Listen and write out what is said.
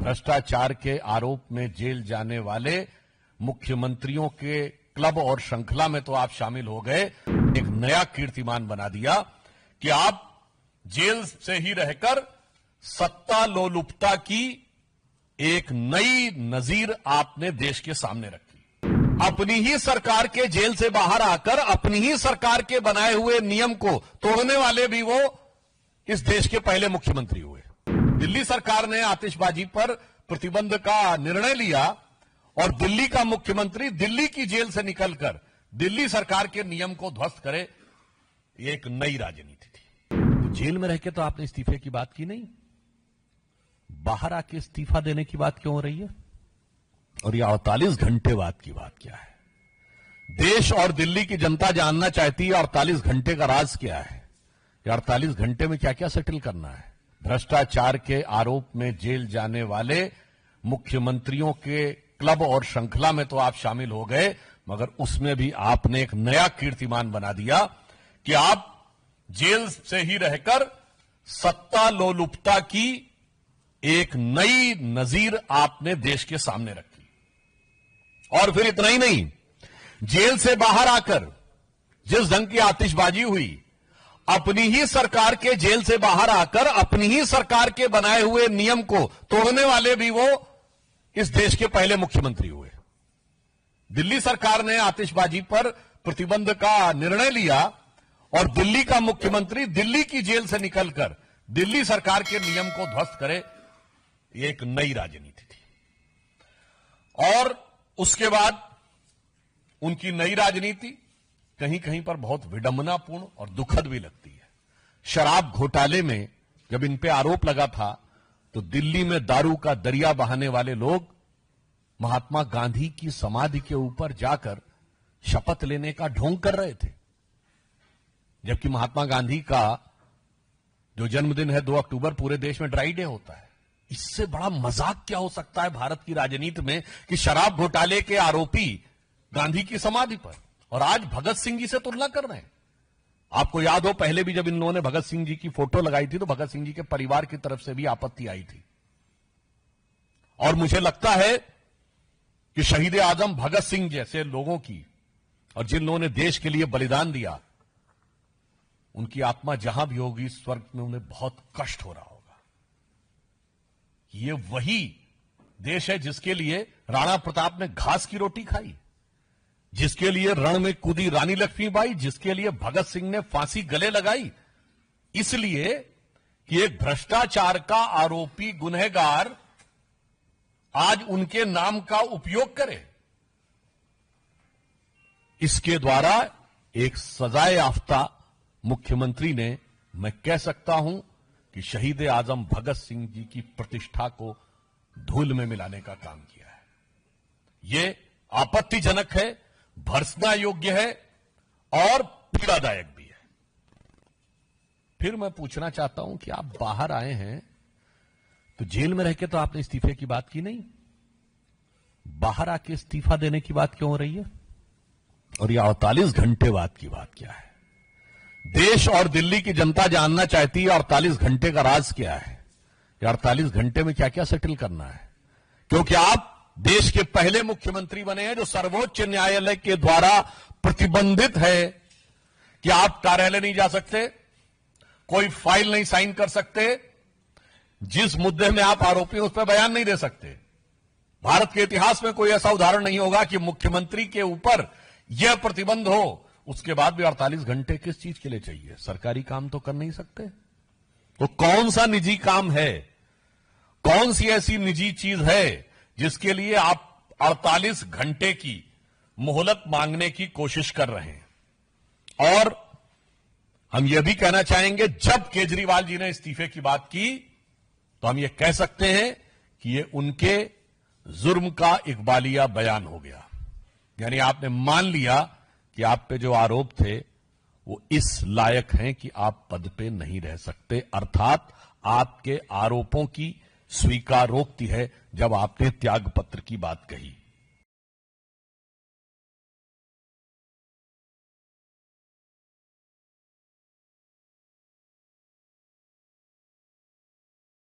भ्रष्टाचार के आरोप में जेल जाने वाले मुख्यमंत्रियों के क्लब और श्रृंखला में तो आप शामिल हो गए। एक नया कीर्तिमान बना दिया कि आप जेल से ही रहकर सत्ता लोलुपता की एक नई नजीर आपने देश के सामने रखी। अपनी ही सरकार के जेल से बाहर आकर अपनी ही सरकार के बनाए हुए नियम को तोड़ने वाले भी वो इस देश के पहले मुख्यमंत्री हुए। दिल्ली सरकार ने आतिशबाजी पर प्रतिबंध का निर्णय लिया और दिल्ली का मुख्यमंत्री दिल्ली की जेल से निकलकर दिल्ली सरकार के नियम को ध्वस्त करे, ये एक नई राजनीति थी। तो जेल में रह के तो आपने इस्तीफे की बात की नहीं, बाहर आके इस्तीफा देने की बात क्यों हो रही है? और ये 48 घंटे बाद की बात क्या है? देश और दिल्ली की जनता जानना चाहती है 48 घंटे का राज क्या है, ये 48 घंटे में क्या क्या सेटल करना है। भ्रष्टाचार के आरोप में जेल जाने वाले मुख्यमंत्रियों के क्लब और श्रृंखला में तो आप शामिल हो गए, मगर उसमें भी आपने एक नया कीर्तिमान बना दिया कि आप जेल से ही रहकर सत्ता लोलुपता की एक नई नजीर आपने देश के सामने रखी। और फिर इतना ही नहीं, जेल से बाहर आकर जिस ढंग की आतिशबाजी हुई, अपनी ही सरकार के जेल से बाहर आकर अपनी ही सरकार के बनाए हुए नियम को तोड़ने वाले भी वो इस देश के पहले मुख्यमंत्री हुए। दिल्ली सरकार ने आतिशबाजी पर प्रतिबंध का निर्णय लिया और दिल्ली का मुख्यमंत्री दिल्ली की जेल से निकलकर दिल्ली सरकार के नियम को ध्वस्त करे, ये एक नई राजनीति थी। और उसके बाद उनकी नई राजनीति कहीं कहीं पर बहुत विडंबनापूर्ण और दुखद भी लगती है। शराब घोटाले में जब इन पे आरोप लगा था तो दिल्ली में दारू का दरिया बहाने वाले लोग महात्मा गांधी की समाधि के ऊपर जाकर शपथ लेने का ढोंग कर रहे थे, जबकि महात्मा गांधी का जो जन्मदिन है 2 अक्टूबर पूरे देश में ड्राई डे होता है। इससे बड़ा मजाक क्या हो सकता है भारत की राजनीति में कि शराब घोटाले के आरोपी गांधी की समाधि पर, और आज भगत सिंह जी से तुलना कर रहे हैं। आपको याद हो पहले भी जब इन लोगों ने भगत सिंह जी की फोटो लगाई थी तो भगत सिंह जी के परिवार की तरफ से भी आपत्ति आई थी। और मुझे लगता है कि शहीद आजम भगत सिंह जैसे लोगों की और जिन लोगों ने देश के लिए बलिदान दिया, उनकी आत्मा जहां भी होगी स्वर्ग में उन्हें बहुत कष्ट हो रहा होगा। ये वही देश है जिसके लिए राणा प्रताप ने घास की रोटी खाई, जिसके लिए रण में कूदी रानी लक्ष्मीबाई, जिसके लिए भगत सिंह ने फांसी गले लगाई, इसलिए कि एक भ्रष्टाचार का आरोपी गुनहगार आज उनके नाम का उपयोग करे। इसके द्वारा एक सजाए याफ्ता मुख्यमंत्री ने, मैं कह सकता हूं कि शहीद आजम भगत सिंह जी की प्रतिष्ठा को धूल में मिलाने का काम किया है। यह आपत्तिजनक है, भर्त्सना योग्य है और पीड़ादायक भी है। फिर मैं पूछना चाहता हूं कि आप बाहर आए हैं तो जेल में रह के तो आपने इस्तीफे की बात की नहीं, बाहर आके इस्तीफा देने की बात क्यों हो रही है? और ये 48 घंटे बाद की बात क्या है? देश और दिल्ली की जनता जानना चाहती है 48 घंटे का राज क्या है, ये 48 घंटे में क्या क्या सेटल करना है। क्योंकि आप देश के पहले मुख्यमंत्री बने हैं जो सर्वोच्च न्यायालय के द्वारा प्रतिबंधित है कि आप कार्यालय नहीं जा सकते, कोई फाइल नहीं साइन कर सकते, जिस मुद्दे में आप आरोपी हैं उस पर बयान नहीं दे सकते। भारत के इतिहास में कोई ऐसा उदाहरण नहीं होगा कि मुख्यमंत्री के ऊपर यह प्रतिबंध हो, उसके बाद भी 48 घंटे किस चीज के लिए चाहिए? सरकारी काम तो कर नहीं सकते? तो कौन सा निजी काम है, कौन सी ऐसी निजी चीज है जिसके लिए आप 48 घंटे की मोहलत मांगने की कोशिश कर रहे हैं? और हम यह भी कहना चाहेंगे, जब केजरीवाल जी ने इस्तीफे की बात की तो हम यह कह सकते हैं कि यह उनके जुर्म का इकबालिया बयान हो गया। यानी आपने मान लिया कि आप पे जो आरोप थे वो इस लायक हैं कि आप पद पे नहीं रह सकते, अर्थात आपके आरोपों की स्वीकारोक्ति है जब आपने त्याग पत्र की बात कही।